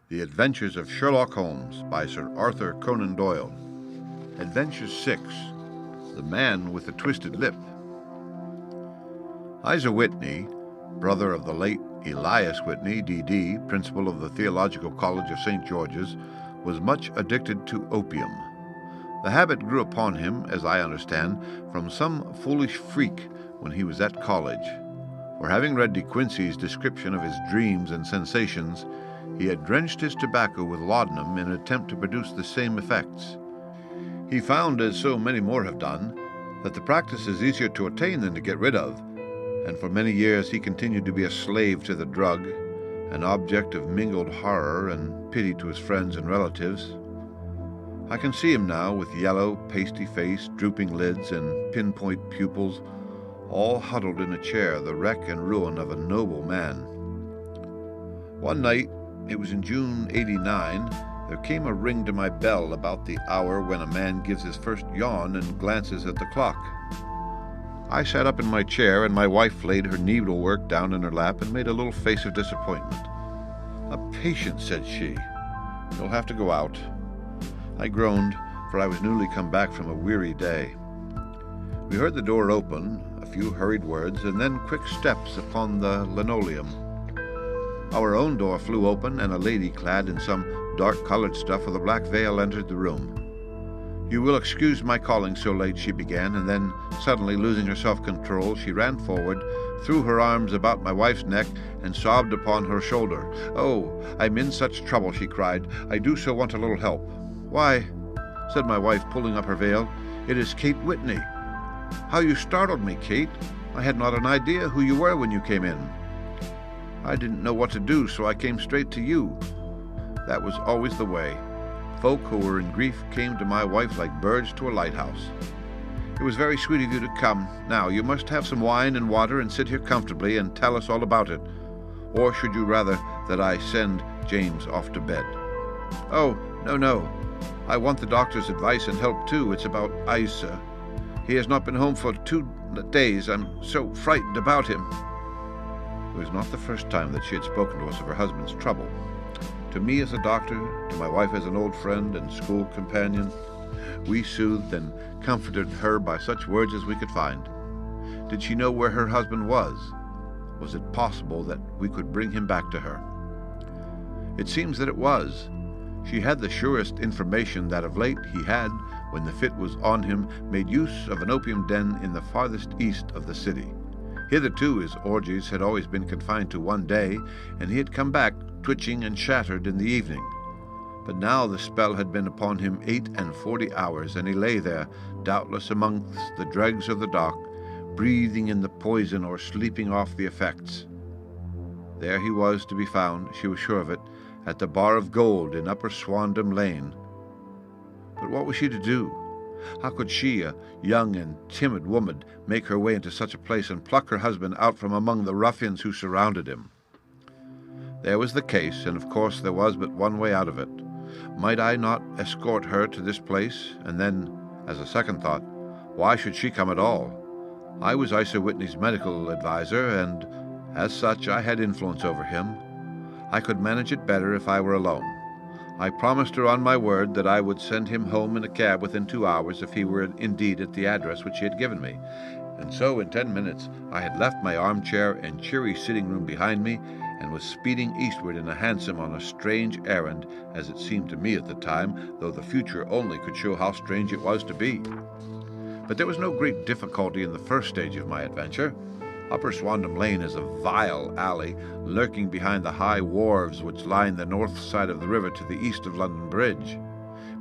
The Adventures of Sherlock Holmes by Sir Arthur Conan Doyle. Adventure 6. The Man with the Twisted Lip. Elias Whitney, brother of the late Elias Whitney, D.D., principal of the Theological College of St. George's, was much addicted to opium. The habit grew upon him, as I understand, from some foolish freak when he was at college. For having read de Quincey's description of his dreams and sensations, he had drenched his tobacco with laudanum in an attempt to produce the same effects. He found, as so many more have done, that the practice is easier to attain than to get rid of, and for many years he continued to be a slave to the drug, an object of mingled horror and pity to his friends and relatives. I can see him now, with yellow, pasty face, drooping lids, and pinpoint pupils, all huddled in a chair, the wreck and ruin of a noble man. One night, it was in June '89, there came a ring to my bell about the hour when a man gives his first yawn and glances at the clock. I sat up in my chair, and my wife laid her needlework down in her lap and made a little face of disappointment. "A patient," said she. "You'll have to go out." I groaned, for I was newly come back from a weary day. We heard the door open, a few hurried words, and then quick steps upon the linoleum. Our own door flew open, and a lady clad in some dark-colored stuff with a black veil entered the room. "You will excuse my calling so late," she began, and then, suddenly losing her self-control, she ran forward, threw her arms about my wife's neck, and sobbed upon her shoulder. "Oh, I'm in such trouble," she cried. "I do so want a little help." "Why," said my wife, pulling up her veil, "it is Kate Whitney." "How you startled me, Kate. I had not an idea who you were when you came in." "I didn't know what to do, so I came straight to you." That was always the way. Folk who were in grief came to my wife like birds to a lighthouse. "It was very sweet of you to come. Now, you must have some wine and water and sit here comfortably and tell us all about it. Or should you rather that I send James off to bed?" "Oh, no. I want the doctor's advice and help, too. It's about Isa. He has not been home for 2 days. I'm so frightened about him." It was not the first time that she had spoken to us of her husband's trouble. To me as a doctor, to my wife as an old friend and school companion, we soothed and comforted her by such words as we could find. Did she know where her husband was? Was it possible that we could bring him back to her? It seems that it was. She had the surest information that of late he had, when the fit was on him, made use of an opium den in the farthest east of the city. Hitherto his orgies had always been confined to one day, and he had come back twitching and shattered in the evening. But now the spell had been upon him 48 hours, and he lay there, doubtless amongst the dregs of the dock, breathing in the poison or sleeping off the effects. There he was to be found, she was sure of it, at the Bar of Gold in Upper Swandam Lane. But what was she to do? How could she, a young and timid woman, make her way into such a place and pluck her husband out from among the ruffians who surrounded him? There was the case, and of course there was but one way out of it. Might I not escort her to this place? And then, as a second thought, why should she come at all? I was Elias Whitney's medical adviser, and as such I had influence over him. I could manage it better if I were alone. I promised her on my word that I would send him home in a cab within 2 hours if he were indeed at the address which she had given me. And so in 10 minutes I had left my armchair and cheery sitting-room behind me, and was speeding eastward in a hansom on a strange errand, as it seemed to me at the time, though the future only could show how strange it was to be. But there was no great difficulty in the first stage of my adventure. Upper Swandam Lane is a vile alley, lurking behind the high wharves which line the north side of the river to the east of London Bridge.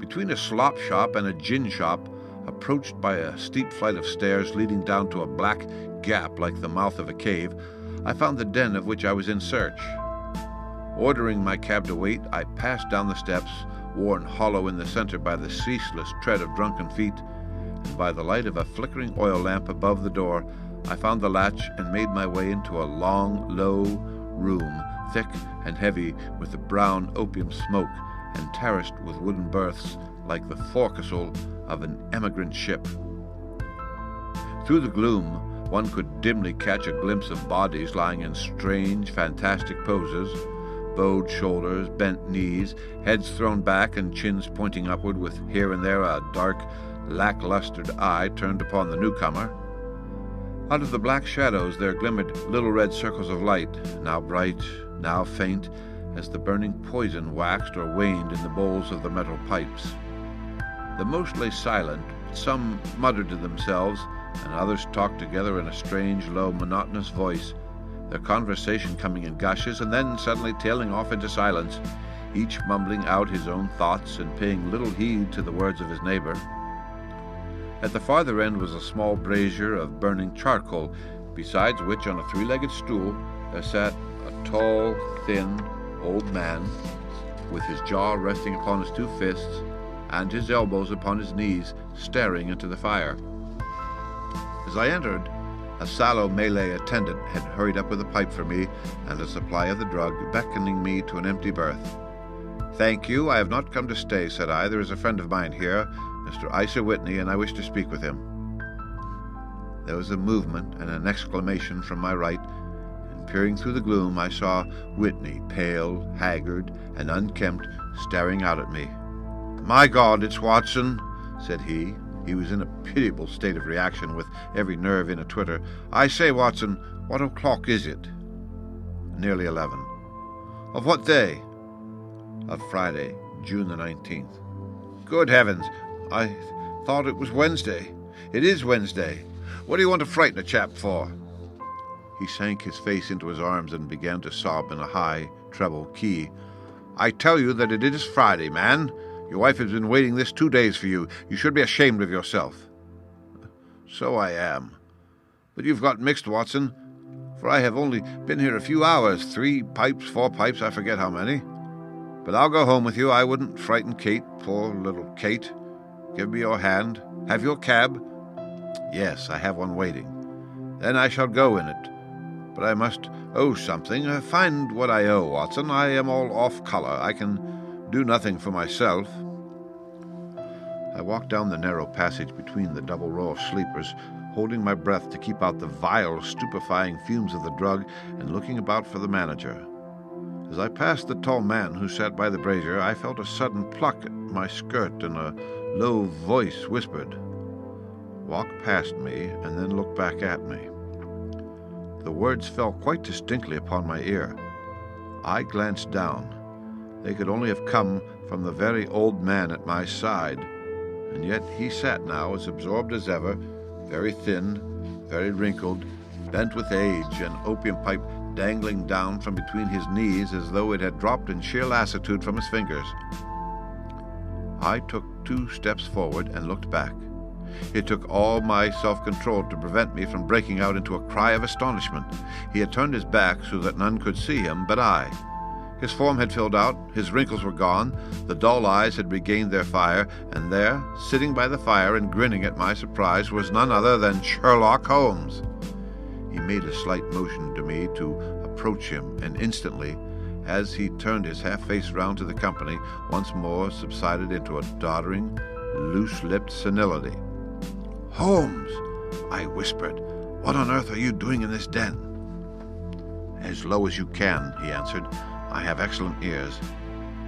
Between a slop shop and a gin shop, approached by a steep flight of stairs leading down to a black gap like the mouth of a cave, I found the den of which I was in search. Ordering my cab to wait, I passed down the steps, worn hollow in the center by the ceaseless tread of drunken feet, and by the light of a flickering oil lamp above the door, I found the latch and made my way into a long, low room, thick and heavy with the brown opium smoke, and terraced with wooden berths like the forecastle of an emigrant ship. Through the gloom, one could dimly catch a glimpse of bodies lying in strange, fantastic poses, bowed shoulders, bent knees, heads thrown back and chins pointing upward, with here and there a dark, lack-lustered eye turned upon the newcomer. Out of the black shadows there glimmered little red circles of light, now bright, now faint, as the burning poison waxed or waned in the bowls of the metal pipes. The most lay silent, but some muttered to themselves, and others talked together in a strange, low, monotonous voice, their conversation coming in gushes and then suddenly tailing off into silence, each mumbling out his own thoughts and paying little heed to the words of his neighbor. At the farther end was a small brazier of burning charcoal, besides which, on a three-legged stool, there sat a tall, thin, old man, with his jaw resting upon his two fists and his elbows upon his knees, staring into the fire. As I entered, a sallow Malay attendant had hurried up with a pipe for me and a supply of the drug, beckoning me to an empty berth. "Thank you, I have not come to stay," said I. "There is a friend of mine here, Mr. Elias Whitney, and I wish to speak with him." There was a movement and an exclamation from my right, and peering through the gloom I saw Whitney, pale, haggard, and unkempt, staring out at me. "My God, it's Watson," said he. He was in a pitiable state of reaction, with every nerve in a twitter. "I say, Watson, what o'clock is it?" "Nearly 11. "Of what day?" "Of Friday, June the 19th. "Good heavens! I thought it was Wednesday." "It is Wednesday. What do you want to frighten a chap for?" He sank his face into his arms and began to sob in a high, treble key. "I tell you that it is Friday, man. Your wife has been waiting this 2 days for you. You should be ashamed of yourself." "So I am. But you've got mixed, Watson, for I have only been here a few hours, 3 pipes, 4 pipes, I forget how many. But I'll go home with you. I wouldn't frighten Kate, poor little Kate. Give me your hand. Have your cab?" "Yes, I have one waiting." "Then I shall go in it. But I must owe something. Find what I owe, Watson. I am all off color. I can do nothing for myself." I walked down the narrow passage between the double row of sleepers, holding my breath to keep out the vile, stupefying fumes of the drug, and looking about for the manager. As I passed the tall man who sat by the brazier, I felt a sudden pluck at my skirt, and a low voice whispered, "Walk past me, and then look back at me." The words fell quite distinctly upon my ear. I glanced down. They could only have come from the very old man at my side, and yet he sat now as absorbed as ever, very thin, very wrinkled, bent with age, an opium pipe dangling down from between his knees as though it had dropped in sheer lassitude from his fingers. I took 2 steps forward and looked back. It took all my self-control to prevent me from breaking out into a cry of astonishment. He had turned his back so that none could see him but I. His form had filled out, his wrinkles were gone, the dull eyes had regained their fire, and there, sitting by the fire and grinning at my surprise, was none other than Sherlock Holmes. He made a slight motion to me to approach him, and instantly, as he turned his half-face round to the company, once more subsided into a doddering, loose-lipped senility. "Holmes," I whispered, "what on earth are you doing in this den?" "As low as you can," he answered. "I have excellent ears.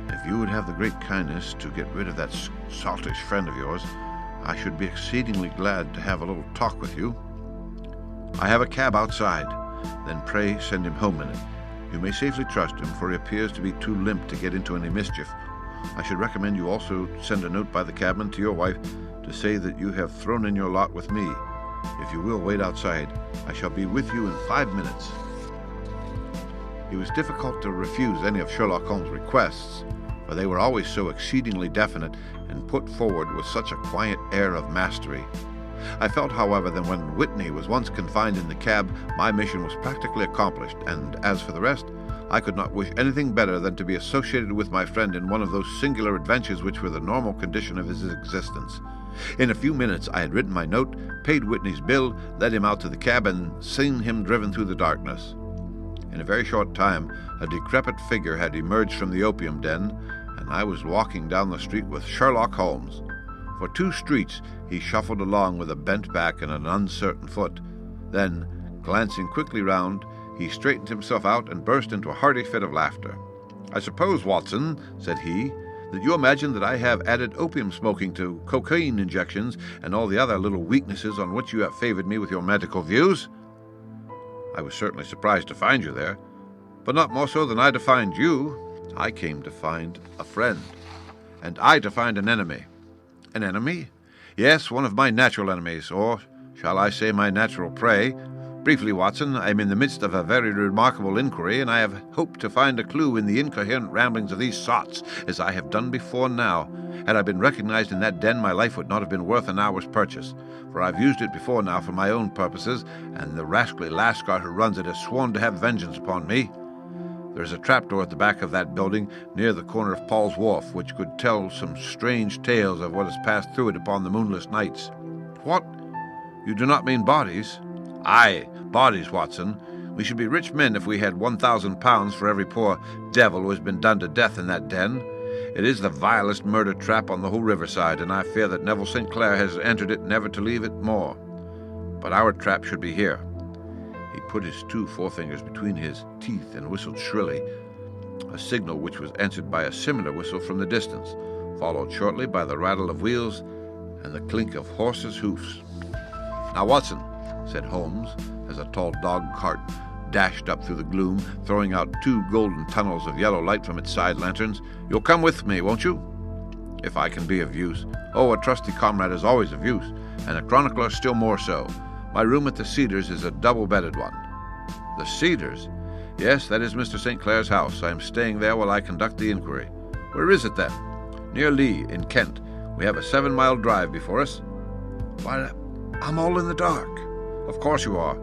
If you would have the great kindness to get rid of that saltish friend of yours, I should be exceedingly glad to have a little talk with you." "I have a cab outside." "Then pray send him home in it. You may safely trust him, for he appears to be too limp to get into any mischief. I should recommend you also send a note by the cabman to your wife to say that you have thrown in your lot with me. If you will wait outside, I shall be with you in 5 minutes." It was difficult to refuse any of Sherlock Holmes' requests, for they were always so exceedingly definite and put forward with such a quiet air of mastery. I felt, however, that when Whitney was once confined in the cab, my mission was practically accomplished, and as for the rest, I could not wish anything better than to be associated with my friend in one of those singular adventures which were the normal condition of his existence. In a few minutes I had written my note, paid Whitney's bill, led him out to the cab, and seen him driven through the darkness. In a very short time, a decrepit figure had emerged from the opium den, and I was walking down the street with Sherlock Holmes. For 2 streets he shuffled along with a bent back and an uncertain foot. Then, glancing quickly round, he straightened himself out and burst into a hearty fit of laughter. "I suppose, Watson," said he, "that you imagine that I have added opium smoking to cocaine injections and all the other little weaknesses on which you have favored me with your medical views. I was certainly surprised to find you there, but not more so than I to find you. I came to find a friend, and I to find an enemy." "An enemy?" "Yes, one of my natural enemies, or shall I say my natural prey. Briefly, Watson, I am in the midst of a very remarkable inquiry, and I have hoped to find a clue in the incoherent ramblings of these sots, as I have done before now. Had I been recognized in that den, my life would not have been worth an hour's purchase, for I've used it before now for my own purposes, and the rascally lascar who runs it has sworn to have vengeance upon me. There is a trapdoor at the back of that building, near the corner of Paul's Wharf, which could tell some strange tales of what has passed through it upon the moonless nights." "What? You do not mean bodies?" "Aye, bodies, Watson. We should be rich men if we had £1,000 for every poor devil who has been done to death in that den. It is the vilest murder trap on the whole riverside, and I fear that Neville St. Clair has entered it never to leave it more. But our trap should be here." He put his 2 forefingers between his teeth and whistled shrilly, a signal which was answered by a similar whistle from the distance, followed shortly by the rattle of wheels and the clink of horses' hoofs. "Now, Watson," said Holmes, as a tall dog-cart dashed up through the gloom, throwing out 2 golden tunnels of yellow light from its side lanterns, "you'll come with me, won't you?" "If I can be of use." "Oh, a trusty comrade is always of use, and a chronicler still more so. My room at the Cedars is a double-bedded one." "The Cedars?" "Yes, that is Mr. St. Clair's house. I am staying there while I conduct the inquiry." "Where is it, then?" "Near Lee, in Kent. We have a 7-mile drive before us." "Why, I'm all in the dark." "Of course you are.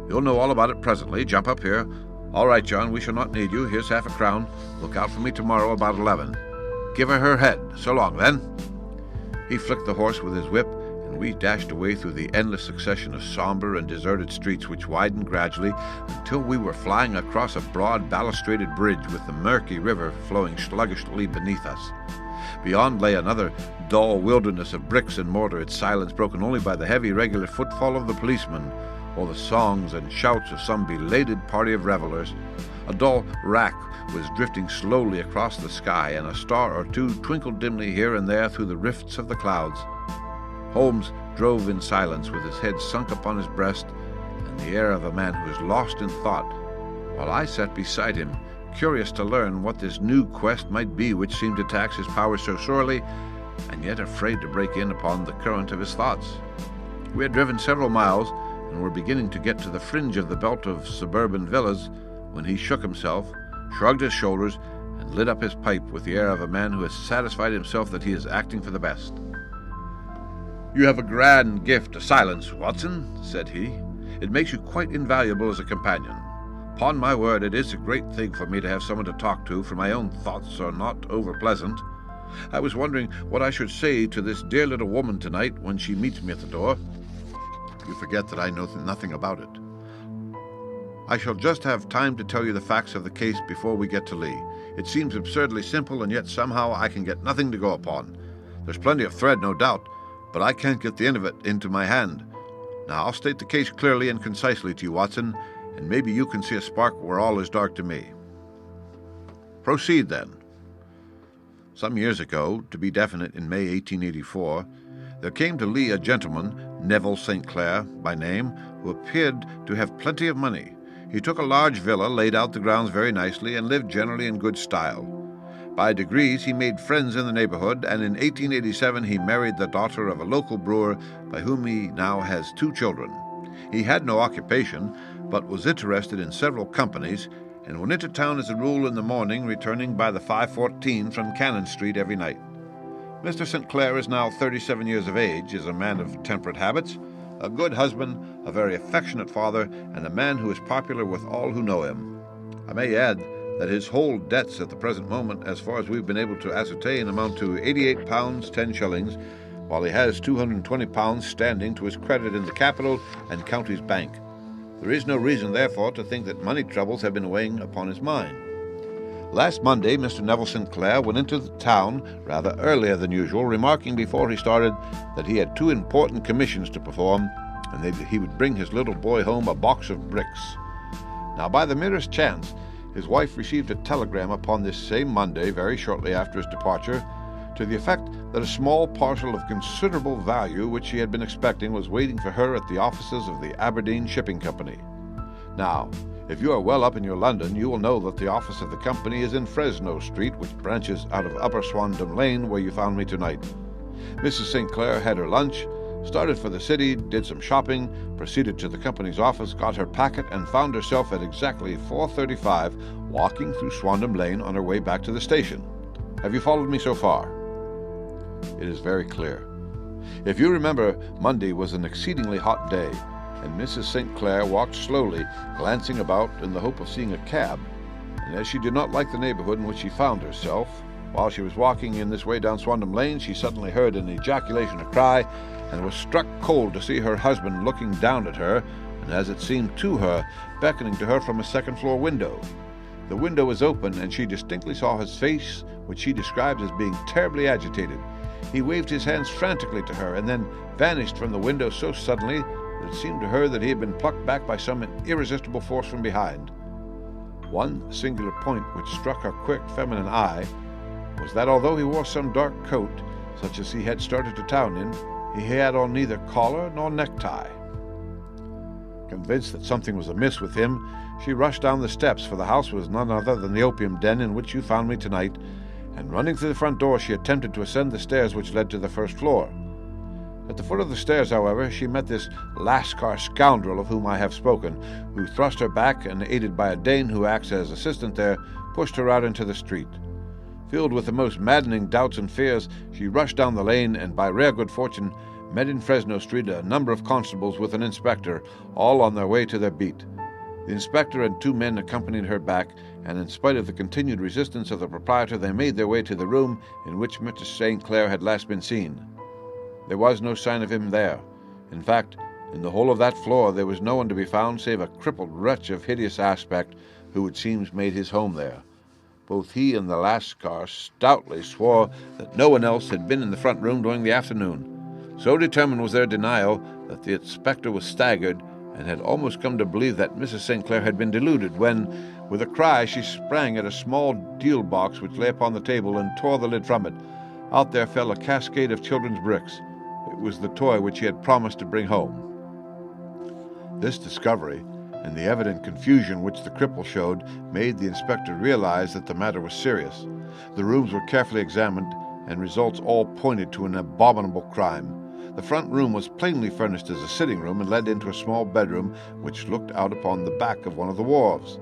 You'll know all about it presently. Jump up here." "All right, John, we shall not need you. Here's half a crown. Look out for me tomorrow about 11. Give her head. So long, then." He flicked the horse with his whip, and we dashed away through the endless succession of somber and deserted streets which widened gradually until we were flying across a broad balustraded bridge with the murky river flowing sluggishly beneath us. Beyond lay another dull wilderness of bricks and mortar, its silence broken only by the heavy regular footfall of the policeman, or the songs and shouts of some belated party of revelers. A dull wrack was drifting slowly across the sky, and a star or two twinkled dimly here and there through the rifts of the clouds. Holmes drove in silence, with his head sunk upon his breast, and the air of a man who is lost in thought, while I sat beside him, curious to learn what this new quest might be which seemed to tax his powers so sorely, and yet afraid to break in upon the current of his thoughts. We had driven several miles, and were beginning to get to the fringe of the belt of suburban villas, when he shook himself, shrugged his shoulders, and lit up his pipe with the air of a man who has satisfied himself that he is acting for the best. "You have a grand gift of silence, Watson," said he. "It makes you quite invaluable as a companion. Upon my word, it is a great thing for me to have someone to talk to, for my own thoughts are not over-pleasant. I was wondering what I should say to this dear little woman tonight when she meets me at the door." "You forget that I know nothing about it. I shall just have time to tell you the facts of the case before we get to Lee. It seems absurdly simple, and yet somehow I can get nothing to go upon. There's plenty of thread, no doubt, but I can't get the end of it into my hand. Now, I'll state the case clearly and concisely to you, Watson, and maybe you can see a spark where all is dark to me." "Proceed, then." Some years ago, to be definite in May 1884, there came to Lee a gentleman, Neville St. Clair by name, who appeared to have plenty of money. He took a large villa, laid out the grounds very nicely, and lived generally in good style. By degrees he made friends in the neighborhood, and in 1887 he married the daughter of a local brewer, by whom he now has 2 children. He had no occupation, but was interested in several companies, and went into town as a rule in the morning, returning by the 5:14 from Cannon Street every night. Mr. St. Clair is now 37 years of age, is a man of temperate habits, a good husband, a very affectionate father, and a man who is popular with all who know him. I may add that his whole debts at the present moment, as far as we've been able to ascertain, amount to £88 10 shillings, while he has £220 standing to his credit in the capital and county's bank. There is no reason, therefore, to think that money troubles have been weighing upon his mind. Last Monday, Mr. Neville St. Clair went into the town rather earlier than usual, remarking before he started that he had 2 important commissions to perform, and that he would bring his little boy home a box of bricks. Now, by the merest chance, his wife received a telegram upon this same Monday, very shortly after his departure, to the effect that a small parcel of considerable value which she had been expecting was waiting for her at the offices of the Aberdeen Shipping Company. Now, if you are well up in your London, you will know that the office of the company is in Fresno Street, which branches out of Upper Swandam Lane, where you found me tonight. Mrs. St. Clair had her lunch, started for the city, did some shopping, proceeded to the company's office, got her packet, and found herself at exactly 4:35 walking through Swandam Lane on her way back to the station. Have you followed me so far? It is very clear. If you remember, Monday was an exceedingly hot day, and Mrs. St. Clair walked slowly, glancing about in the hope of seeing a cab, and as she did not like the neighborhood in which she found herself, while she was walking in this way down Swandam Lane, she suddenly heard an ejaculation, a cry, and was struck cold to see her husband looking down at her, and as it seemed to her, beckoning to her from a second-floor window. The window was open, and she distinctly saw his face, which she described as being terribly agitated. He waved his hands frantically to her, and then vanished from the window so suddenly that it seemed to her that he had been plucked back by some irresistible force from behind. One singular point which struck her quick feminine eye was that although he wore some dark coat, such as he had started to town in, he had on neither collar nor necktie. Convinced that something was amiss with him, she rushed down the steps, for the house was none other than the opium den in which you found me tonight, and running through the front door, she attempted to ascend the stairs which led to the first floor. At the foot of the stairs, however, she met this Lascar scoundrel of whom I have spoken, who thrust her back, and aided by a Dane who acts as assistant there, pushed her out into the street. Filled with the most maddening doubts and fears, she rushed down the lane, and by rare good fortune met in Fresno Street a number of constables with an inspector, all on their way to their beat. The inspector and two men accompanied her back, and in spite of the continued resistance of the proprietor, they made their way to the room in which Mr. St. Clair had last been seen. There was no sign of him there. In fact, in the whole of that floor there was no one to be found save a crippled wretch of hideous aspect, who it seems made his home there. Both he and the Lascar stoutly swore that no one else had been in the front room during the afternoon. So determined was their denial that the inspector was staggered, and had almost come to believe that Mrs. St. Clair had been deluded, when, with a cry, she sprang at a small deal box which lay upon the table and tore the lid from it. Out there fell a cascade of children's bricks. It was the toy which he had promised to bring home. This discovery, and the evident confusion which the cripple showed, made the inspector realize that the matter was serious. The rooms were carefully examined, and results all pointed to an abominable crime. The front room was plainly furnished as a sitting room and led into a small bedroom which looked out upon the back of one of the wharves.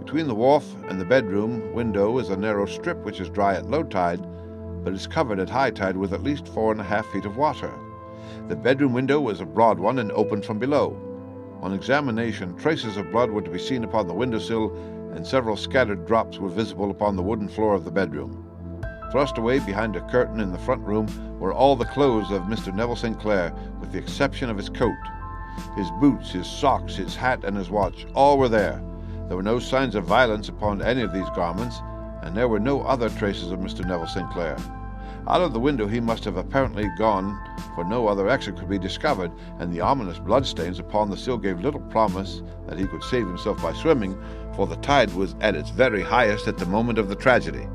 Between the wharf and the bedroom window is a narrow strip which is dry at low tide, but is covered at high tide with at least 4.5 feet of water. The bedroom window was a broad one and opened from below. On examination, traces of blood were to be seen upon the windowsill, and several scattered drops were visible upon the wooden floor of the bedroom. Thrust away behind a curtain in the front room were all the clothes of Mr. Neville St. Clair, with the exception of his coat. His boots, his socks, his hat, and his watch, all were there. There were no signs of violence upon any of these garments, and there were no other traces of Mr. Neville St. Clair. Out of the window he must have apparently gone, for no other exit could be discovered, and the ominous bloodstains upon the sill gave little promise that he could save himself by swimming, for the tide was at its very highest at the moment of the tragedy.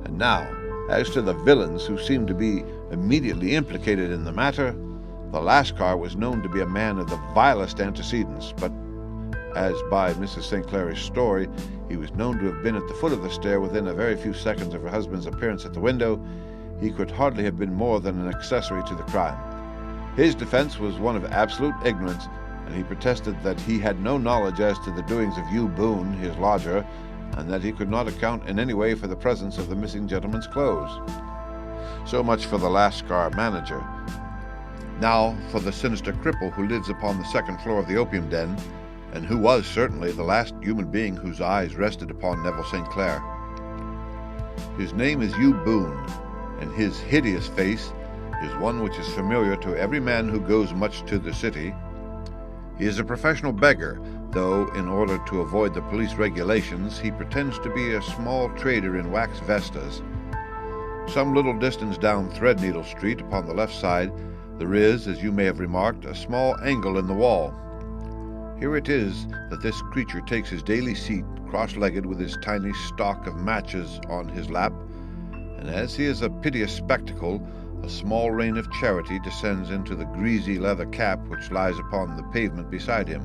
And now, as to the villains who seemed to be immediately implicated in the matter, the Lascar was known to be a man of the vilest antecedents, but as by Mrs. St. Clair's story, he was known to have been at the foot of the stair within a very few seconds of her husband's appearance at the window, he could hardly have been more than an accessory to the crime. His defense was one of absolute ignorance, and he protested that he had no knowledge as to the doings of Hugh Boone, his lodger, and that he could not account in any way for the presence of the missing gentleman's clothes. So much for the Lascar manager. Now for the sinister cripple who lives upon the second floor of the opium den, and who was certainly the last human being whose eyes rested upon Neville St. Clair. His name is Hugh Boone, and his hideous face is one which is familiar to every man who goes much to the city. He is a professional beggar, though, in order to avoid the police regulations, he pretends to be a small trader in wax vestas. Some little distance down Threadneedle Street, upon the left side, there is, as you may have remarked, a small angle in the wall. Here it is that this creature takes his daily seat, cross-legged with his tiny stock of matches on his lap, and as he is a piteous spectacle, a small rain of charity descends into the greasy leather cap which lies upon the pavement beside him.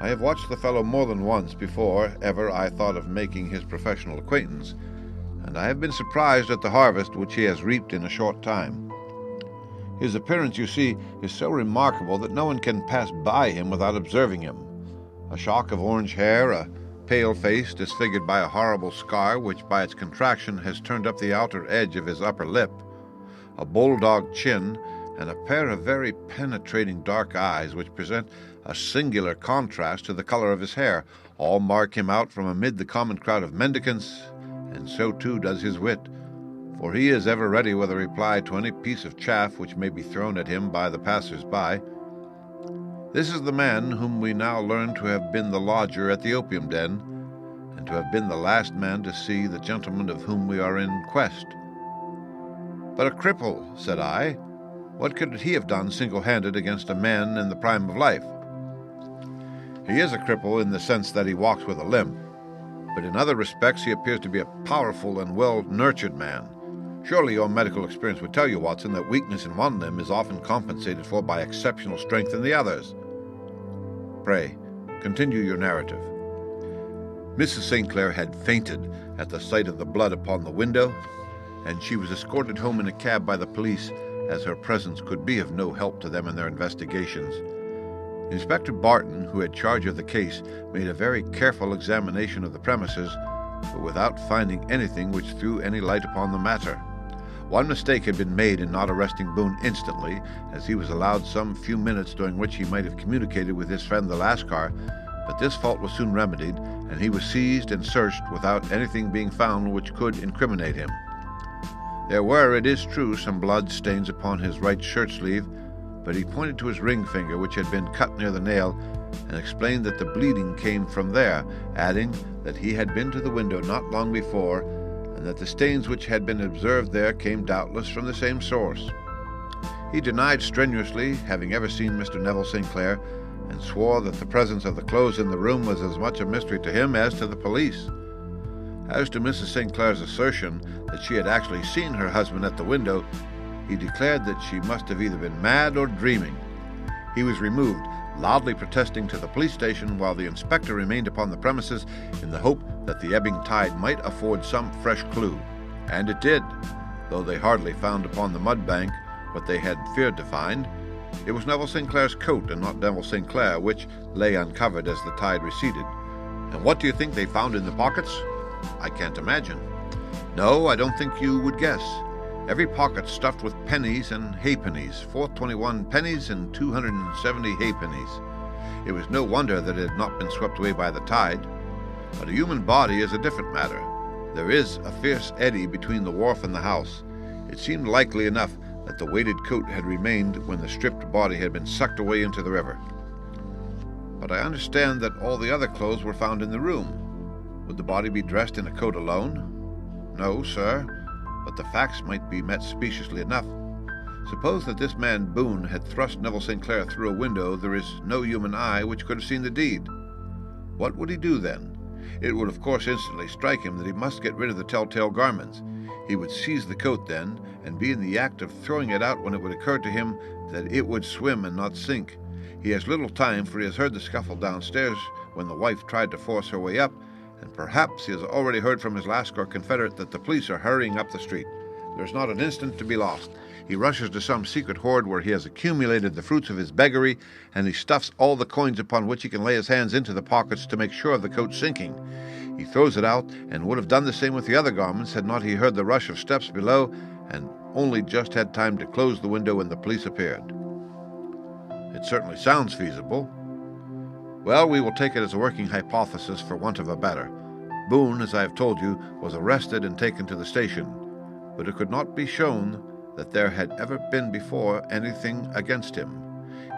I have watched the fellow more than once before ever I thought of making his professional acquaintance, and I have been surprised at the harvest which he has reaped in a short time. His appearance, you see, is so remarkable that no one can pass by him without observing him. A shock of orange hair, a pale face disfigured by a horrible scar which by its contraction has turned up the outer edge of his upper lip, a bulldog chin, and a pair of very penetrating dark eyes which present a singular contrast to the color of his hair, all mark him out from amid the common crowd of mendicants, and so too does his wit, for he is ever ready with a reply to any piece of chaff which may be thrown at him by the passers-by. This is the man whom we now learn to have been the lodger at the opium den, and to have been the last man to see the gentleman of whom we are in quest. But a cripple, said I, what could he have done single-handed against a man in the prime of life? He is a cripple in the sense that he walks with a limp, but in other respects he appears to be a powerful and well-nurtured man. Surely your medical experience would tell you, Watson, that weakness in one limb is often compensated for by exceptional strength in the others. Pray, continue your narrative. Mrs. St. Clair had fainted at the sight of the blood upon the window, and she was escorted home in a cab by the police, as her presence could be of no help to them in their investigations. Inspector Barton, who had charge of the case, made a very careful examination of the premises, but without finding anything which threw any light upon the matter. One mistake had been made in not arresting Boone instantly, as he was allowed some few minutes during which he might have communicated with his friend the Lascar, but this fault was soon remedied, and he was seized and searched without anything being found which could incriminate him. There were, it is true, some blood stains upon his right shirt sleeve, but he pointed to his ring finger, which had been cut near the nail, and explained that the bleeding came from there, adding that he had been to the window not long before, and that the stains which had been observed there came doubtless from the same source. He denied strenuously having ever seen Mr. Neville St. Clair, and swore that the presence of the clothes in the room was as much a mystery to him as to the police. As to Mrs. St. Clair's assertion that she had actually seen her husband at the window, he declared that she must have either been mad or dreaming. He was removed, loudly protesting, to the police station, while the inspector remained upon the premises in the hope that the ebbing tide might afford some fresh clue. And it did, though they hardly found upon the mud bank what they had feared to find. It was Neville St. Clair's coat, and not Neville St. Clair, which lay uncovered as the tide receded. And what do you think they found in the pockets? I can't imagine. No, I don't think you would guess. Every pocket stuffed with pennies and halfpennies, 421 pennies and 270 halfpennies. It was no wonder that it had not been swept away by the tide. But a human body is a different matter. There is a fierce eddy between the wharf and the house. It seemed likely enough that the weighted coat had remained when the stripped body had been sucked away into the river. But I understand that all the other clothes were found in the room. Would the body be dressed in a coat alone? No, sir, but the facts might be met speciously enough. Suppose that this man Boone had thrust Neville St. Clair through a window, there is no human eye which could have seen the deed. What would he do then? It would of course instantly strike him that he must get rid of the telltale garments. He would seize the coat then, and be in the act of throwing it out when it would occur to him that it would swim and not sink. He has little time, for he has heard the scuffle downstairs when the wife tried to force her way up, and perhaps he has already heard from his Lascar confederate that the police are hurrying up the street. There is not an instant to be lost. He rushes to some secret hoard where he has accumulated the fruits of his beggary, and he stuffs all the coins upon which he can lay his hands into the pockets to make sure of the coat sinking. He throws it out, and would have done the same with the other garments had not he heard the rush of steps below, and only just had time to close the window when the police appeared. It certainly sounds feasible. Well, we will take it as a working hypothesis for want of a better. Boone, as I have told you, was arrested and taken to the station, but it could not be shown that there had ever been before anything against him.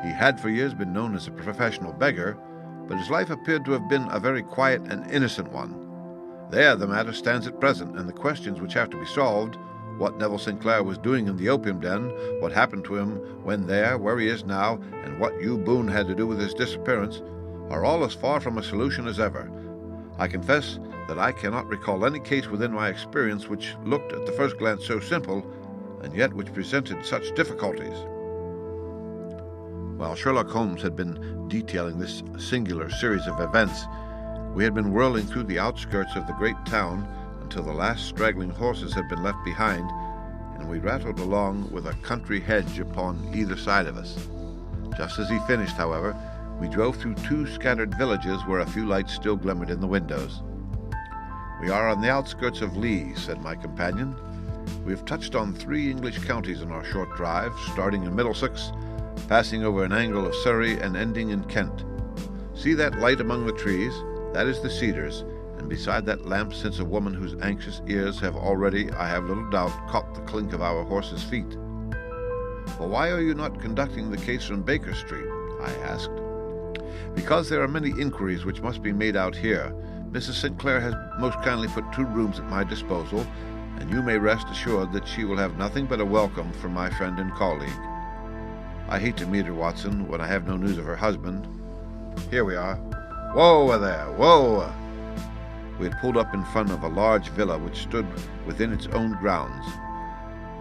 He had for years been known as a professional beggar, but his life appeared to have been a very quiet and innocent one. There the matter stands at present, and the questions which have to be solved, what Neville St. Clair was doing in the opium den, what happened to him when there, where he is now, and what you, Boone, had to do with his disappearance, are all as far from a solution as ever. I confess that I cannot recall any case within my experience which looked at the first glance so simple, and yet which presented such difficulties. While Sherlock Holmes had been detailing this singular series of events, we had been whirling through the outskirts of the great town until the last straggling horses had been left behind, and we rattled along with a country hedge upon either side of us. Just as he finished, however, we drove through 2 scattered villages where a few lights still glimmered in the windows. "We are on the outskirts of Lee," said my companion. "We have touched on 3 English counties in our short drive, starting in Middlesex, passing over an angle of Surrey, and ending in Kent. See that light among the trees? That is the Cedars, and beside that lamp sits a woman whose anxious ears have already, I have little doubt, caught the clink of our horses' feet." "But why are you not conducting the case from Baker Street?" I asked. "Because there are many inquiries which must be made out here. Mrs. Sinclair has most kindly put 2 rooms at my disposal, and you may rest assured that she will have nothing but a welcome from my friend and colleague. I hate to meet her, Watson, when I have no news of her husband. Here we are. Whoa there, whoa!" We had pulled up in front of a large villa which stood within its own grounds.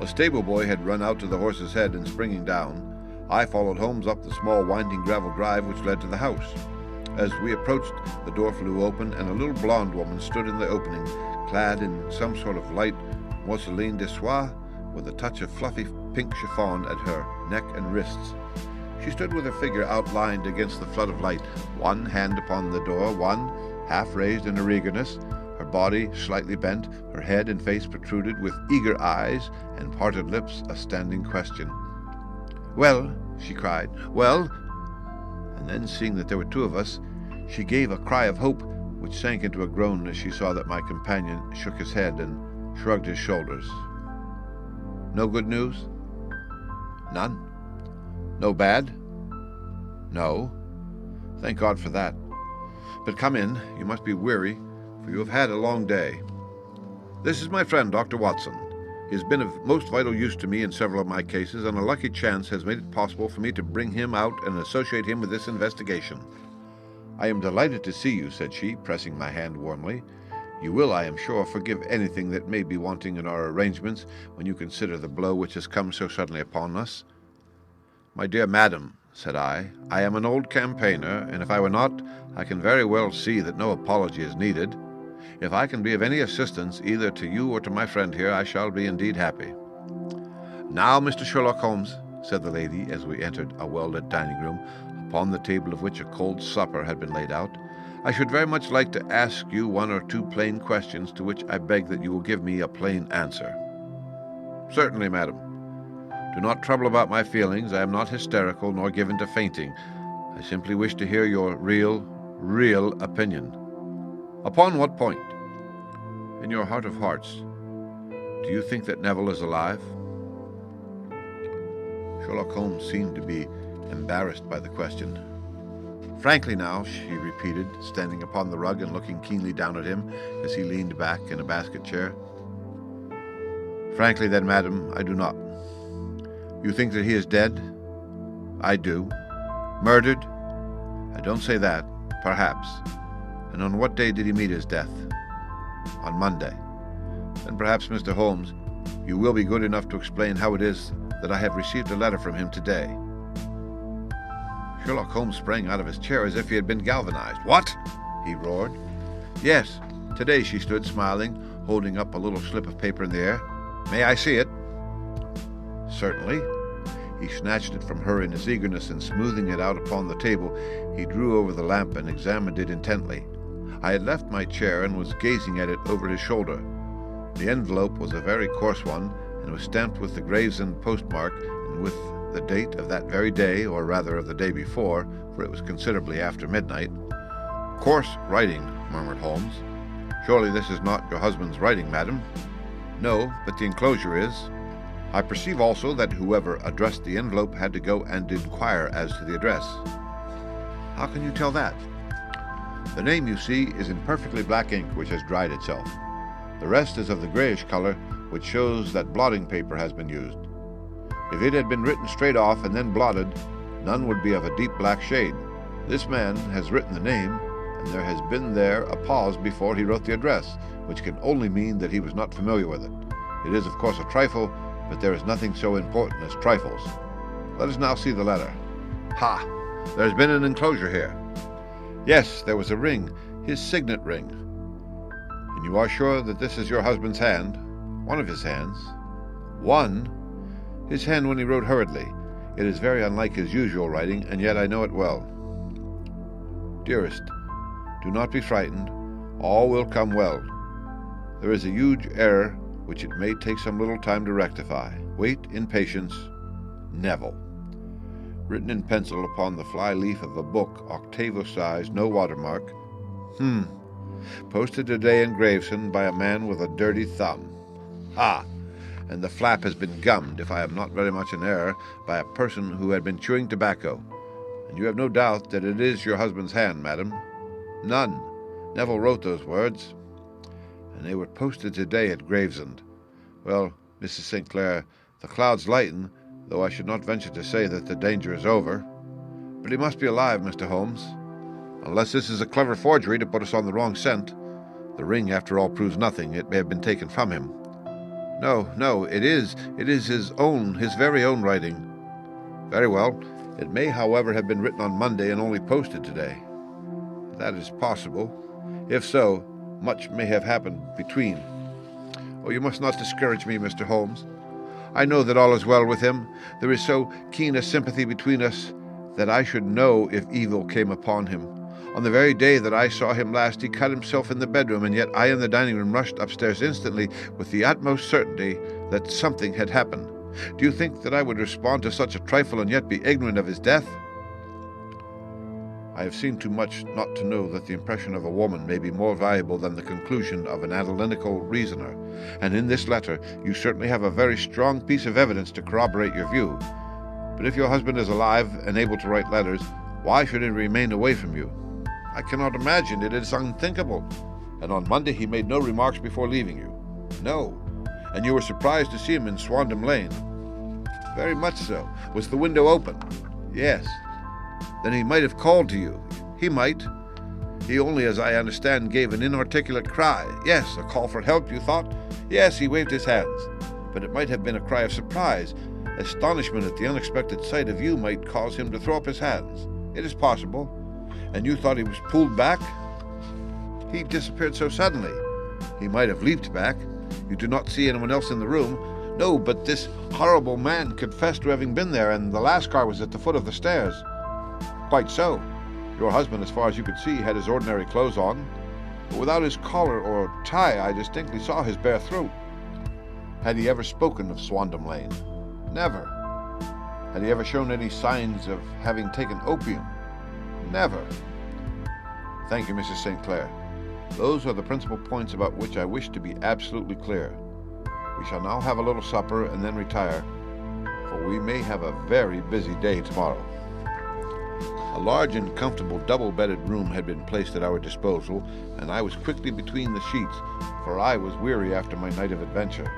A stable boy had run out to the horse's head, and springing down, I followed Holmes up the small winding gravel drive which led to the house. As we approached, the door flew open, and a little blonde woman stood in the opening, clad in some sort of light mousseline de soie, with a touch of fluffy pink chiffon at her neck and wrists. She stood with her figure outlined against the flood of light, one hand upon the door, one half raised in her eagerness, her body slightly bent, her head and face protruded, with eager eyes and parted lips, a standing question. "Well," she cried, "well?" And then, seeing that there were 2 of us, she gave a cry of hope, which sank into a groan as she saw that my companion shook his head and shrugged his shoulders. "No good news?" "None." "No bad?" "No." "Thank God for that. But come in. You must be weary, for you have had a long day. This is my friend, Dr. Watson. He has been of most vital use to me in several of my cases, and a lucky chance has made it possible for me to bring him out and associate him with this investigation." "I am delighted to see you," said she, pressing my hand warmly. "You will, I am sure, forgive anything that may be wanting in our arrangements when you consider the blow which has come so suddenly upon us." "My dear madam," said I am an old campaigner, and if I were not, I can very well see that no apology is needed. If I can be of any assistance, either to you or to my friend here, I shall be indeed happy." "Now, Mr. Sherlock Holmes," said the lady as we entered a well-lit dining room, upon the table of which a cold supper had been laid out, "I should very much like to ask you 1 or 2 plain questions, to which I beg that you will give me a plain answer." "Certainly, madam." "Do not trouble about my feelings. I am not hysterical nor given to fainting. I simply wish to hear your real opinion." "Upon what point?" "In your heart of hearts, do you think that Neville is alive?" Sherlock Holmes seemed to be embarrassed by the question. "Frankly now," she repeated, standing upon the rug and looking keenly down at him as he leaned back in a basket chair. "Frankly, then, madam, I do not." "You think that he is dead?" "I do." "Murdered?" "I don't say that. Perhaps." "And on what day did he meet his death?" "On Monday." "Then perhaps, Mr. Holmes, you will be good enough to explain how it is that I have received a letter from him today." Sherlock Holmes sprang out of his chair as if he had been galvanized. "What?" he roared. "Yes. Today," she stood, smiling, holding up a little slip of paper in the air. "May I see it?" "Certainly." He snatched it from her in his eagerness, and smoothing it out upon the table, he drew over the lamp and examined it intently. I had left my chair and was gazing at it over his shoulder. The envelope was a very coarse one, and was stamped with the Gravesend postmark, and with the date of that very day, or rather of the day before, for it was considerably after midnight. "Coarse writing," murmured Holmes. "Surely this is not your husband's writing, madam?" "No, but the enclosure is. I perceive also that whoever addressed the envelope had to go and inquire as to the address." "How can you tell that?" "The name, you see, is in perfectly black ink which has dried itself. The rest is of the grayish color, which shows that blotting paper has been used. If it had been written straight off and then blotted, none would be of a deep black shade. This man has written the name, and there has been there a pause before he wrote the address, which can only mean that he was not familiar with it. It is, of course, a trifle, but there is nothing so important as trifles. Let us now see the letter. Ha! There has been an enclosure here. Yes, there was a ring, his signet ring. And you are sure that this is your husband's hand? One of his hands? One? His hand when he wrote hurriedly. It is very unlike his usual writing, and yet I know it well. Dearest, do not be frightened. All will come well. There is a huge error which it may take some little time to rectify. Wait in patience. Neville. Written in pencil upon the fly-leaf of a book, octavo size, no watermark. Posted today in Gravesend by a man with a dirty thumb. Ah! And the flap has been gummed, if I am not very much in error, by a person who had been chewing tobacco. And you have no doubt that it is your husband's hand, madam? None. Neville wrote those words. And they were posted today at Gravesend. Well, Mrs. St. Clair, the clouds lighten, though I should not venture to say that the danger is over. But he must be alive, Mr. Holmes. Unless this is a clever forgery to put us on the wrong scent. The ring, after all, proves nothing. It may have been taken from him. No, it is his very own writing. Very well. It may, however, have been written on Monday and only posted today. That is possible. If so, much may have happened between. Oh, you must not discourage me, Mr. Holmes. I know that all is well with him. There is so keen a sympathy between us that I should know if evil came upon him. On the very day that I saw him last, he cut himself in the bedroom, and yet I in the dining room rushed upstairs instantly with the utmost certainty that something had happened. Do you think that I would respond to such a trifle and yet be ignorant of his death? I have seen too much not to know that the impression of a woman may be more valuable than the conclusion of an analytical reasoner, and in this letter you certainly have a very strong piece of evidence to corroborate your view. But if your husband is alive and able to write letters, why should he remain away from you? I cannot imagine it. It is unthinkable. And on Monday he made no remarks before leaving you. No. And you were surprised to see him in Swandam Lane. Very much so. Was the window open? Yes. Then he might have called to you. He might. He only, as I understand, gave an inarticulate cry. Yes, a call for help, you thought? Yes, he waved his hands. But it might have been a cry of surprise. Astonishment at the unexpected sight of you might cause him to throw up his hands. It is possible. And you thought he was pulled back? He disappeared so suddenly. He might have leaped back. You do not see anyone else in the room. No, but this horrible man confessed to having been there, and the last car was at the foot of the stairs. Quite so. Your husband, as far as you could see, had his ordinary clothes on. But without his collar or tie, I distinctly saw his bare throat. Had he ever spoken of Swandam Lane? Never. Had he ever shown any signs of having taken opium? Never. Thank you, Mrs. St. Clair. Those are the principal points about which I wish to be absolutely clear. We shall now have a little supper and then retire, for we may have a very busy day tomorrow. A large and comfortable double-bedded room had been placed at our disposal, and I was quickly between the sheets, for I was weary after my night of adventure.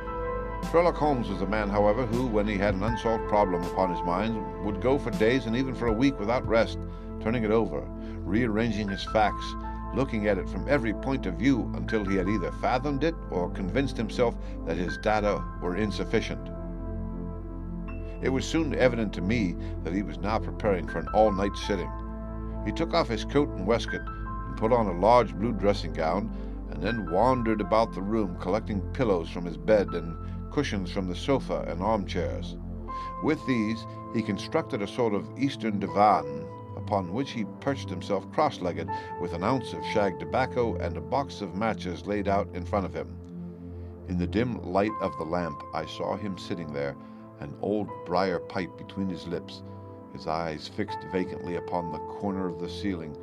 Sherlock Holmes was a man, however, who, when he had an unsolved problem upon his mind, would go for days and even for a week without rest, turning it over, rearranging his facts, looking at it from every point of view until he had either fathomed it or convinced himself that his data were insufficient. It was soon evident to me that he was now preparing for an all-night sitting. He took off his coat and waistcoat and put on a large blue dressing gown, and then wandered about the room collecting pillows from his bed and cushions from the sofa and armchairs. With these he constructed a sort of Eastern divan, upon which he perched himself cross-legged, with an ounce of shag tobacco and a box of matches laid out in front of him. In the dim light of the lamp I saw him sitting there, an old briar pipe between his lips, his eyes fixed vacantly upon the corner of the ceiling,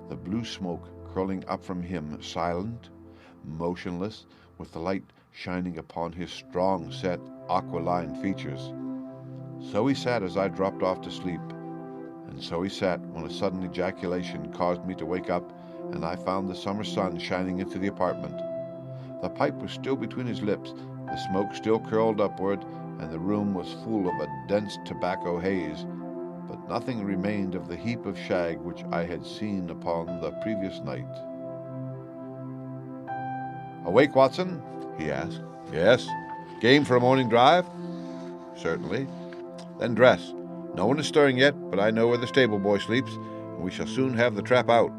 the blue smoke curling up from him, silent, motionless, with the light shining upon his strong-set, aquiline features. So he sat as I dropped off to sleep, and so he sat when a sudden ejaculation caused me to wake up, and I found the summer sun shining into the apartment. The pipe was still between his lips, the smoke still curled upward, and the room was full of a dense tobacco haze. but nothing remained of the heap of shag which I had seen upon the previous night. "Awake, Watson?" he asked. "Yes." "Game for a morning drive?" "Certainly." "Then dress. No one is stirring yet, but I know where the stable boy sleeps, and we shall soon have the trap out."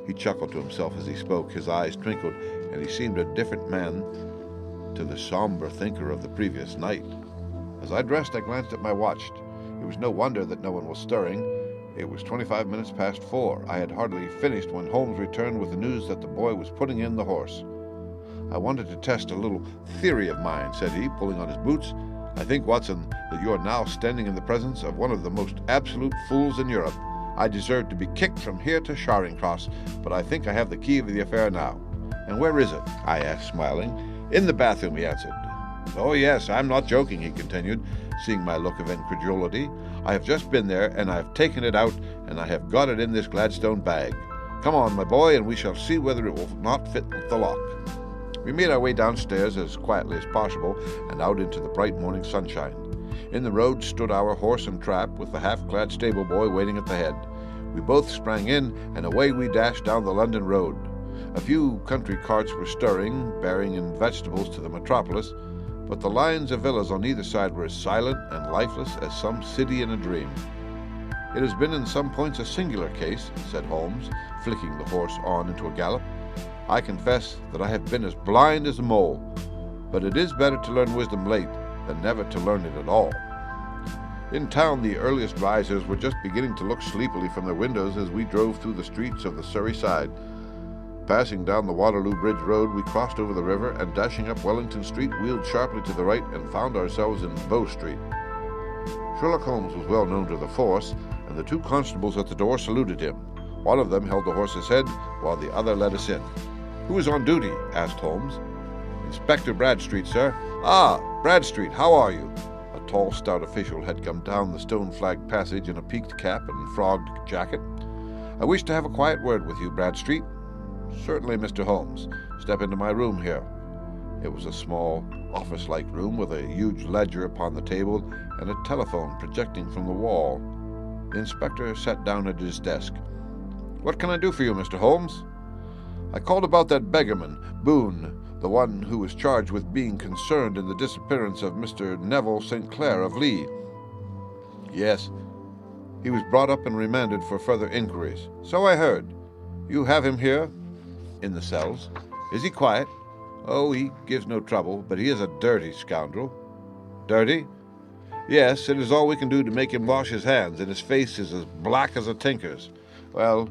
He chuckled to himself as he spoke. His eyes twinkled, and he seemed a different man to the somber thinker of the previous night. As I dressed, I glanced at my watch. It was no wonder that no one was stirring. It was 25 minutes past 4. I had hardly finished when Holmes returned with the news that the boy was putting in the horse. "I wanted to test a little theory of mine," said he, pulling on his boots. "I think, Watson, that you are now standing in the presence of one of the most absolute fools in Europe. I deserve to be kicked from here to Charing Cross, but I think I have the key of the affair now." "And where is it?" I asked, smiling. "In the bathroom," he answered. "Oh, yes, I'm not joking," he continued, seeing my look of incredulity. "I have just been there, and I have taken it out, and I have got it in this Gladstone bag. Come on, my boy, and we shall see whether it will not fit the lock." We made our way downstairs as quietly as possible and out into the bright morning sunshine. In the road stood our horse and trap, with the half-clad stable boy waiting at the head. We both sprang in, and away we dashed down the London road. A few country carts were stirring, bearing in vegetables to the metropolis, but the lines of villas on either side were as silent and lifeless as some city in a dream. "It has been in some points a singular case," said Holmes, flicking the horse on into a gallop. "I confess that I have been as blind as a mole, but it is better to learn wisdom late than never to learn it at all." In town, the earliest risers were just beginning to look sleepily from their windows as we drove through the streets of the Surrey side. Passing down the Waterloo Bridge Road, we crossed over the river, and dashing up Wellington Street, wheeled sharply to the right and found ourselves in Bow Street. Sherlock Holmes was well known to the force, and the two constables at the door saluted him. One of them held the horse's head, while the other led us in. "Who is on duty?" asked Holmes. "Inspector Bradstreet, sir." "Ah, Bradstreet, how are you?" A tall, stout official had come down the stone-flagged passage in a peaked cap and frogged jacket. "I wish to have a quiet word with you, Bradstreet." "Certainly, Mr. Holmes. Step into my room here." It was a small, office-like room with a huge ledger upon the table and a telephone projecting from the wall. The inspector sat down at his desk. "What can I do for you, Mr. Holmes?" "I called about that beggarman, Boone, the one who was charged with being concerned in the disappearance of Mr. Neville St. Clair of Lee." "Yes. He was brought up and remanded for further inquiries." "So I heard. You have him here?" "In the cells." "Is he quiet?" "Oh, he gives no trouble, but he is a dirty scoundrel." "Dirty?" "Yes, it is all we can do to make him wash his hands, and his face is as black as a tinker's. Well,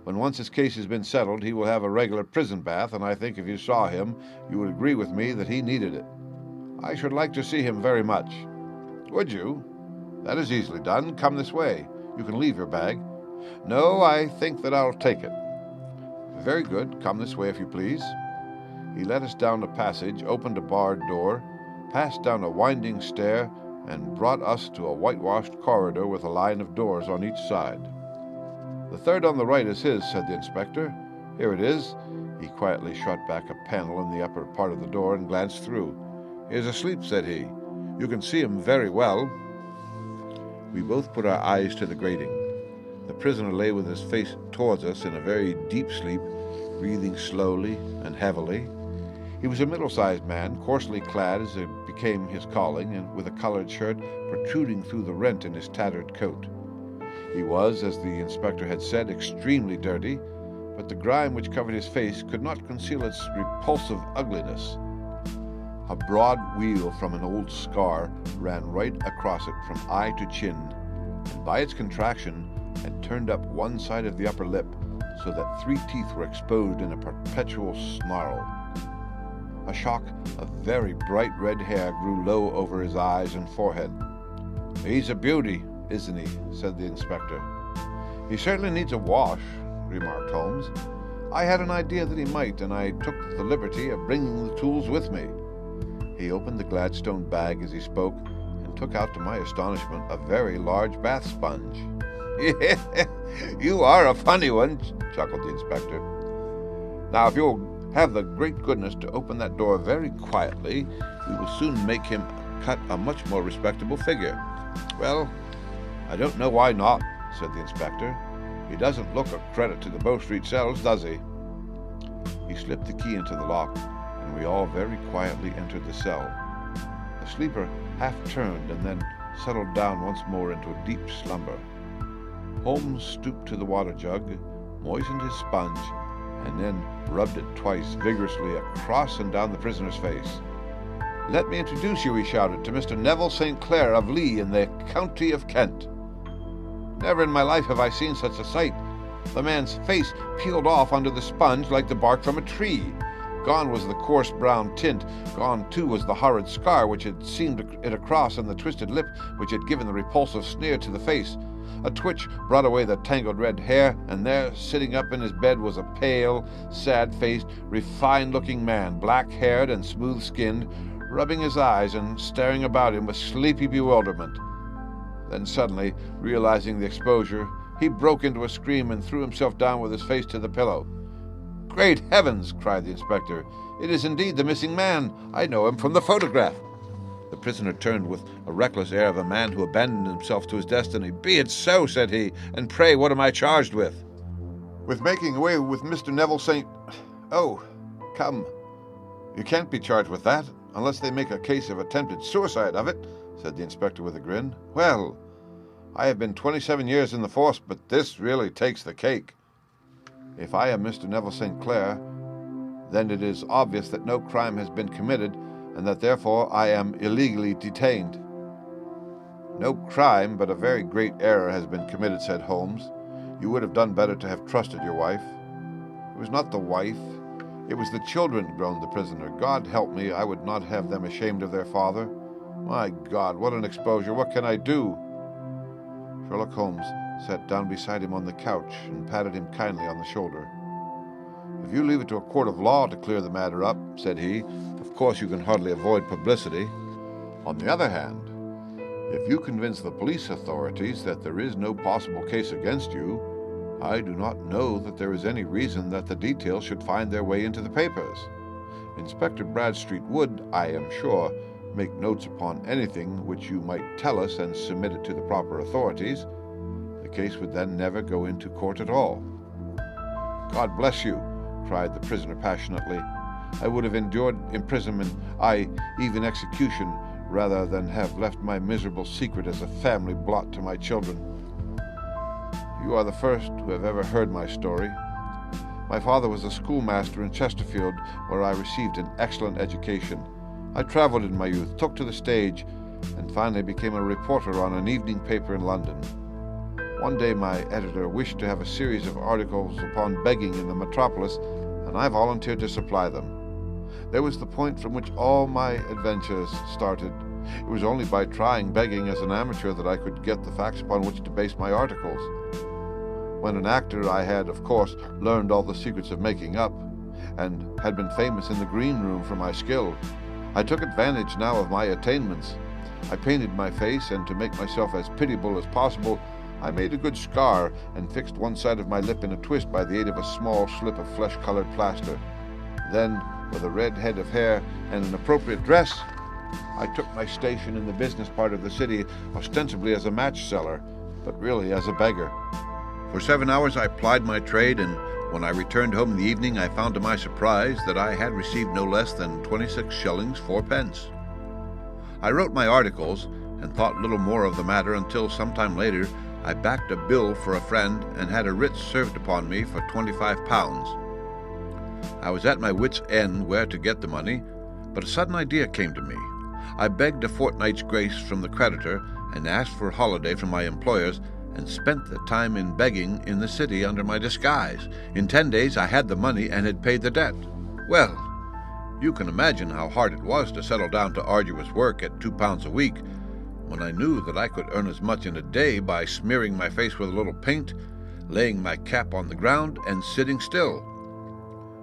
when once his case has been settled, he will have a regular prison bath, and I think if you saw him, you would agree with me that he needed it." "I should like to see him very much." "Would you? That is easily done. Come this way. You can leave your bag." "No, I think that I'll take it." "Very good. Come this way, if you please." He led us down a passage, opened a barred door, passed down a winding stair, and brought us to a whitewashed corridor with a line of doors on each side. "The third on the right is his," said the inspector. "Here it is." He quietly shot back a panel in the upper part of the door and glanced through. "He is asleep," said he. "You can see him very well." We both put our eyes to the grating. The prisoner lay with his face towards us in a very deep sleep, breathing slowly and heavily. He was a middle-sized man, coarsely clad as it became his calling, and with a colored shirt protruding through the rent in his tattered coat. He was, as the inspector had said, extremely dirty, but the grime which covered his face could not conceal its repulsive ugliness. A broad weal from an old scar ran right across it from eye to chin, and by its contraction had turned up one side of the upper lip, so that 3 teeth were exposed in a perpetual snarl. A shock of very bright red hair grew low over his eyes and forehead. "He's a beauty, isn't he?" said the inspector. "He certainly needs a wash," remarked Holmes. "I had an idea that he might, and I took the liberty of bringing the tools with me." He opened the Gladstone bag as he spoke, and took out, to my astonishment, a very large bath sponge. "You are a funny one," chuckled the inspector. "Now, if you'll have the great goodness to open that door very quietly, we will soon make him cut a much more respectable figure. Well, "I don't know why not," said the inspector. "He doesn't look a credit to the Bow Street cells, does he?" He slipped the key into the lock, and we all very quietly entered the cell. The sleeper half turned and then settled down once more into a deep slumber. Holmes stooped to the water jug, moistened his sponge, and then rubbed it twice vigorously across and down the prisoner's face. "Let me introduce you," he shouted, "to Mr. Neville St. Clair of Lee in the county of Kent." Never in my life have I seen such a sight. The man's face peeled off under the sponge like the bark from a tree. Gone was the coarse brown tint. Gone, too, was the horrid scar which had seamed it across, and the twisted lip which had given the repulsive sneer to the face. A twitch brought away the tangled red hair, and there, sitting up in his bed, was a pale, sad-faced, refined-looking man, black-haired and smooth-skinned, rubbing his eyes and staring about him with sleepy bewilderment. Then suddenly, realizing the exposure, he broke into a scream and threw himself down with his face to the pillow. "Great heavens!" cried the inspector. "It is indeed the missing man. I know him from the photograph." The prisoner turned with a reckless air of a man who abandoned himself to his destiny. "Be it so," said he, "and pray what am I charged with?" "With making away with Mr. Neville St. Oh, come. You can't be charged with that, unless they make a case of attempted suicide of it," said the inspector with a grin. "Well, I have been 27 years in the force, but this really takes the cake. If I am Mr. Neville St. Clair, then it is obvious that no crime has been committed, and that therefore I am illegally detained." "No crime, but a very great error has been committed," said Holmes. "You would have done better to have trusted your wife." "It was not the wife. It was the children," groaned the prisoner. "God help me, I would not have them ashamed of their father. My God, what an exposure! What can I do?" Sherlock Holmes sat down beside him on the couch and patted him kindly on the shoulder. "If you leave it to a court of law to clear the matter up," said he, "of course you can hardly avoid publicity. On the other hand, if you convince the police authorities that there is no possible case against you, I do not know that there is any reason that the details should find their way into the papers. Inspector Bradstreet would, I am sure, make notes upon anything which you might tell us and submit it to the proper authorities. The case would then never go into court at all." "God bless you," cried the prisoner passionately. "I would have endured imprisonment, aye, even execution, rather than have left my miserable secret as a family blot to my children. You are the first who have ever heard my story. My father was a schoolmaster in Chesterfield, where I received an excellent education. I traveled in my youth, took to the stage, and finally became a reporter on an evening paper in London. One day my editor wished to have a series of articles upon begging in the metropolis, and I volunteered to supply them. There was the point from which all my adventures started. It was only by trying begging as an amateur that I could get the facts upon which to base my articles. When an actor, I had, of course, learned all the secrets of making up, and had been famous in the green room for my skill. I took advantage now of my attainments. I painted my face, and to make myself as pitiable as possible, I made a good scar and fixed one side of my lip in a twist by the aid of a small slip of flesh-colored plaster. Then, with a red head of hair and an appropriate dress, I took my station in the business part of the city, ostensibly as a match seller, but really as a beggar. For 7 hours I plied my trade, and when I returned home in the evening I found to my surprise that I had received no less than 26 shillings 4 pence. I wrote my articles and thought little more of the matter until some time later I backed a bill for a friend and had a writ served upon me for £25. I was at my wits' end where to get the money, but a sudden idea came to me. I begged a fortnight's grace from the creditor and asked for a holiday from my employers, and spent the time in begging in the city under my disguise. In 10 days I had the money and had paid the debt. Well, you can imagine how hard it was to settle down to arduous work at £2 a week, when I knew that I could earn as much in a day by smearing my face with a little paint, laying my cap on the ground, and sitting still.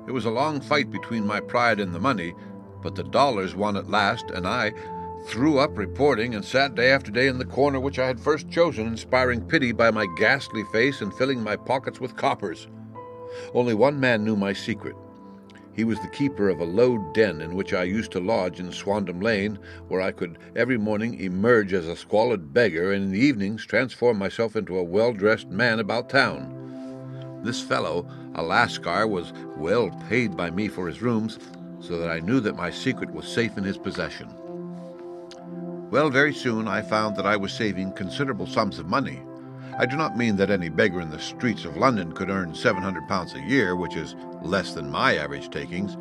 It was a long fight between my pride and the money, but the dollars won at last, and I threw up reporting and sat day after day in the corner which I had first chosen, inspiring pity by my ghastly face and filling my pockets with coppers. Only one man knew my secret. He was the keeper of a low den in which I used to lodge in Swandam Lane, where I could every morning emerge as a squalid beggar and in the evenings transform myself into a well-dressed man about town. This fellow, a Lascar, was well paid by me for his rooms, so that I knew that my secret was safe in his possession. Well, very soon I found that I was saving considerable sums of money. I do not mean that any beggar in the streets of London could earn £700 a year, which is less than my average takings,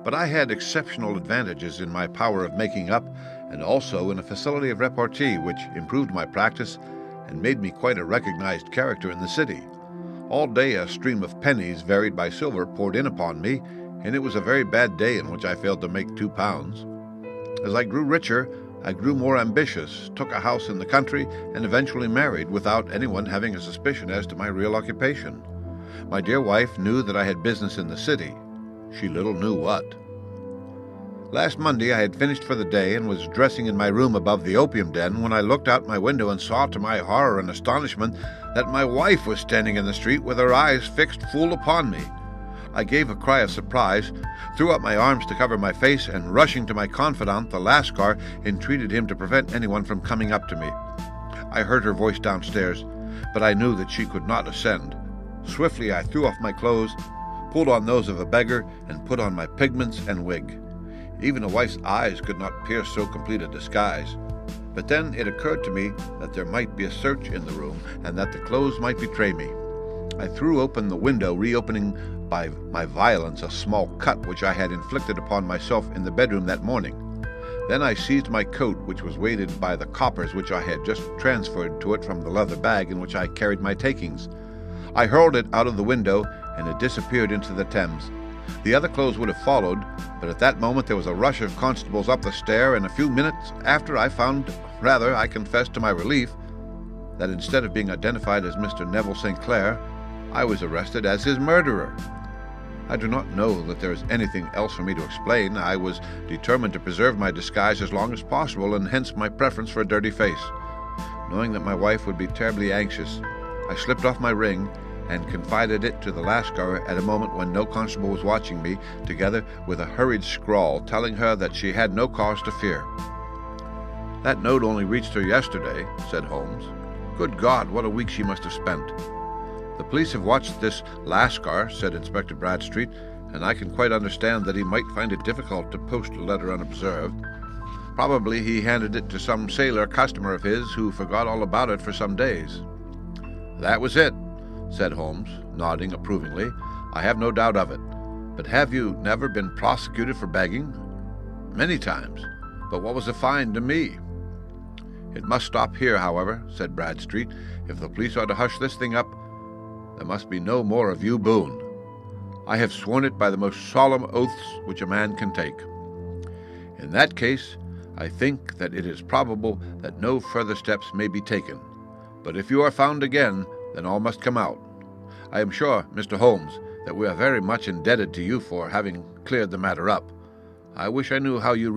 but I had exceptional advantages in my power of making up and also in a facility of repartee which improved my practice and made me quite a recognized character in the city. All day a stream of pennies varied by silver poured in upon me, and it was a very bad day in which I failed to make £2. As I grew richer, I grew more ambitious, took a house in the country, and eventually married without anyone having a suspicion as to my real occupation. My dear wife knew that I had business in the city. She little knew what. Last Monday I had finished for the day and was dressing in my room above the opium den when I looked out my window and saw to my horror and astonishment that my wife was standing in the street with her eyes fixed full upon me. I gave a cry of surprise, threw up my arms to cover my face, and rushing to my confidant, the Lascar, entreated him to prevent anyone from coming up to me. I heard her voice downstairs, but I knew that she could not ascend. Swiftly I threw off my clothes, pulled on those of a beggar, and put on my pigments and wig. Even a wife's eyes could not pierce so complete a disguise. But then it occurred to me that there might be a search in the room, and that the clothes might betray me. I threw open the window, reopening by my violence a small cut which I had inflicted upon myself in the bedroom that morning. Then I seized my coat, which was weighted by the coppers which I had just transferred to it from the leather bag in which I carried my takings. I hurled it out of the window, and it disappeared into the Thames. The other clothes would have followed, but at that moment there was a rush of constables up the stair, and a few minutes after I found, rather, I confess to my relief, that instead of being identified as Mr. Neville St. Clair, I was arrested as his murderer. I do not know that there is anything else for me to explain. I was determined to preserve my disguise as long as possible, and hence my preference for a dirty face. Knowing that my wife would be terribly anxious, I slipped off my ring and confided it to the Lascar at a moment when no constable was watching me, together with a hurried scrawl telling her that she had no cause to fear. "That note only reached her yesterday," said Holmes. "Good God, what a week she must have spent." "The police have watched this Lascar," said Inspector Bradstreet, "and I can quite understand that he might find it difficult to post a letter unobserved. Probably he handed it to some sailor customer of his who forgot all about it for some days." "That was it," said Holmes, nodding approvingly. "I have no doubt of it. But have you never been prosecuted for begging?" "Many times. But what was the fine to me?" "It must stop here, however," said Bradstreet. "If the police are to hush this thing up, there must be no more of you Boone. I have sworn it by the most solemn oaths which a man can take. In that case, I think that it is probable that no further steps may be taken. But if you are found again, then all must come out. I am sure, Mr. Holmes, that we are very much indebted to you for having cleared the matter up. I wish I knew how you